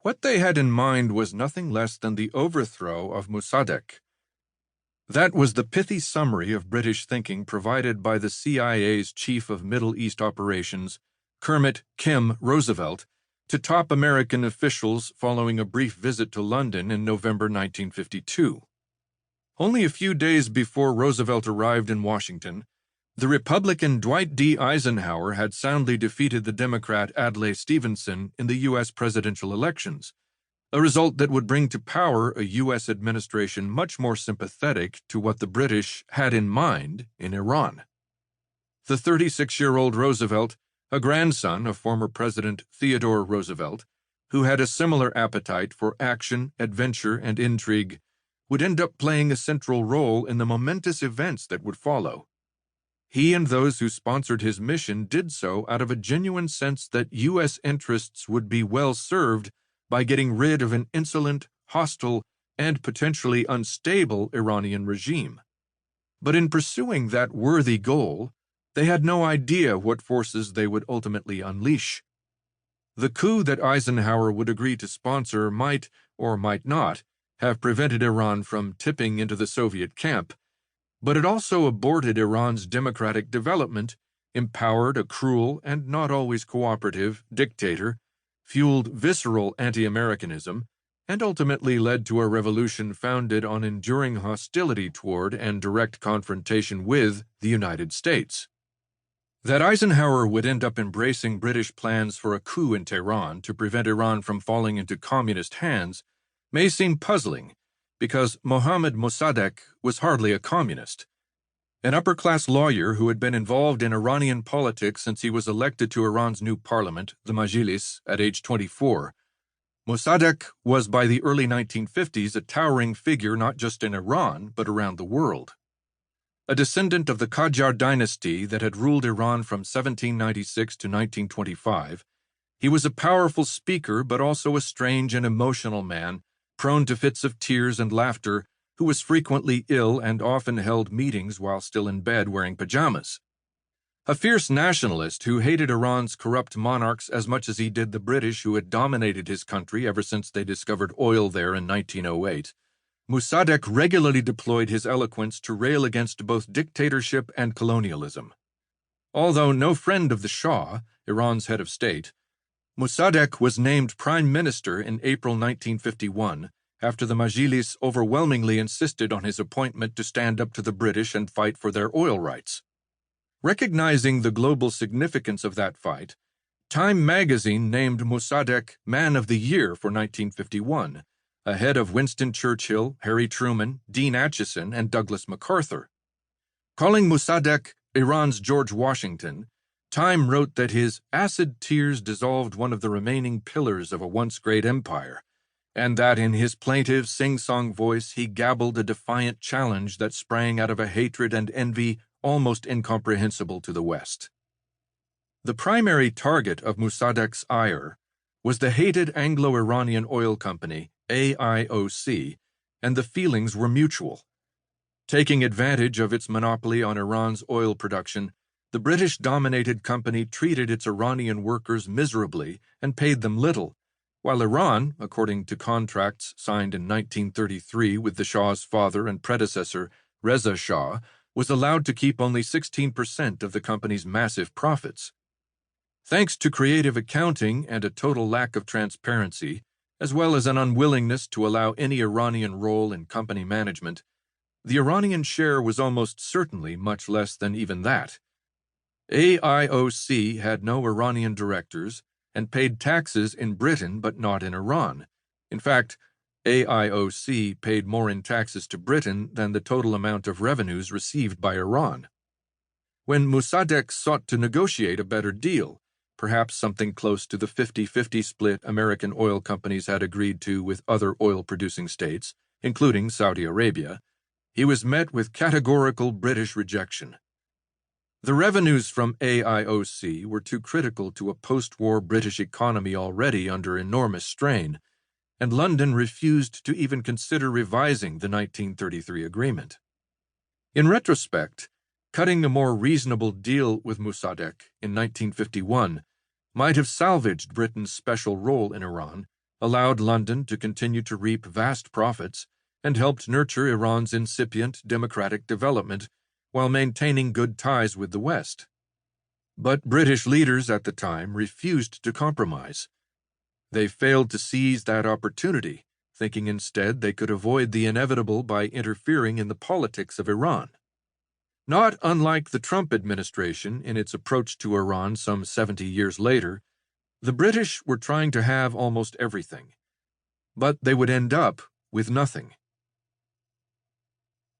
What they had in mind was nothing less than the overthrow of Mossadegh. That was the pithy summary of British thinking provided by the CIA's Chief of Middle East Operations, Kermit "Kim" Roosevelt, to top American officials following a brief visit to London in November 1952. Only a few days before Roosevelt arrived in Washington, the Republican Dwight D. Eisenhower had soundly defeated the Democrat Adlai Stevenson in the U.S. presidential elections, a result that would bring to power a U.S. administration much more sympathetic to what the British had in mind in Iran. The 36-year-old Roosevelt, a grandson of former President Theodore Roosevelt, who had a similar appetite for action, adventure, and intrigue, would end up playing a central role in the momentous events that would follow. He and those who sponsored his mission did so out of a genuine sense that U.S. interests would be well served by getting rid of an insolent, hostile, and potentially unstable Iranian regime. But in pursuing that worthy goal, they had no idea what forces they would ultimately unleash. The coup that Eisenhower would agree to sponsor might, or might not, have prevented Iran from tipping into the Soviet camp, but it also aborted Iran's democratic development, empowered a cruel and not always cooperative dictator, fueled visceral anti-Americanism, and ultimately led to a revolution founded on enduring hostility toward and direct confrontation with the United States. That Eisenhower would end up embracing British plans for a coup in Tehran to prevent Iran from falling into communist hands may seem puzzling, because Mohammad Mossadegh was hardly a communist. An upper-class lawyer who had been involved in Iranian politics since he was elected to Iran's new parliament, the Majlis, at age 24, Mossadegh was by the early 1950s a towering figure not just in Iran, but around the world. A descendant of the Qajar dynasty that had ruled Iran from 1796 to 1925, he was a powerful speaker but also a strange and emotional man, prone to fits of tears and laughter, who was frequently ill and often held meetings while still in bed wearing pajamas. A fierce nationalist who hated Iran's corrupt monarchs as much as he did the British who had dominated his country ever since they discovered oil there in 1908, Mossadegh regularly deployed his eloquence to rail against both dictatorship and colonialism. Although no friend of the Shah, Iran's head of state, Mossadegh was named prime minister in April 1951 after the Majlis overwhelmingly insisted on his appointment to stand up to the British and fight for their oil rights. Recognizing the global significance of that fight, Time magazine named Mossadegh Man of the Year for 1951, ahead of Winston Churchill, Harry Truman, Dean Acheson, and Douglas MacArthur. Calling Mossadegh Iran's George Washington, Time wrote that his acid tears dissolved one of the remaining pillars of a once great empire, and that in his plaintive sing-song voice he gabbled a defiant challenge that sprang out of a hatred and envy almost incomprehensible to the West. The primary target of Mossadegh's ire was the hated Anglo-Iranian oil company, AIOC, and the feelings were mutual. Taking advantage of its monopoly on Iran's oil production, the British-dominated company treated its Iranian workers miserably and paid them little, while Iran, according to contracts signed in 1933 with the Shah's father and predecessor, Reza Shah, was allowed to keep only 16% of the company's massive profits. Thanks to creative accounting and a total lack of transparency, as well as an unwillingness to allow any Iranian role in company management, the Iranian share was almost certainly much less than even that. AIOC had no Iranian directors and paid taxes in Britain but not in Iran. In fact, AIOC paid more in taxes to Britain than the total amount of revenues received by Iran. When Mossadegh sought to negotiate a better deal, perhaps something close to the 50-50 split American oil companies had agreed to with other oil-producing states, including Saudi Arabia, he was met with categorical British rejection. The revenues from AIOC were too critical to a post-war British economy already under enormous strain, and London refused to even consider revising the 1933 agreement. In retrospect, cutting a more reasonable deal with Mossadegh in 1951 might have salvaged Britain's special role in Iran allowed London to continue to reap vast profits, and helped nurture Iran's incipient democratic development while maintaining good ties with the West. But British leaders at the time refused to compromise. They failed to seize that opportunity, thinking instead they could avoid the inevitable by interfering in the politics of Iran. Not unlike the Trump administration in its approach to Iran some 70 years later, the British were trying to have almost everything. But they would end up with nothing.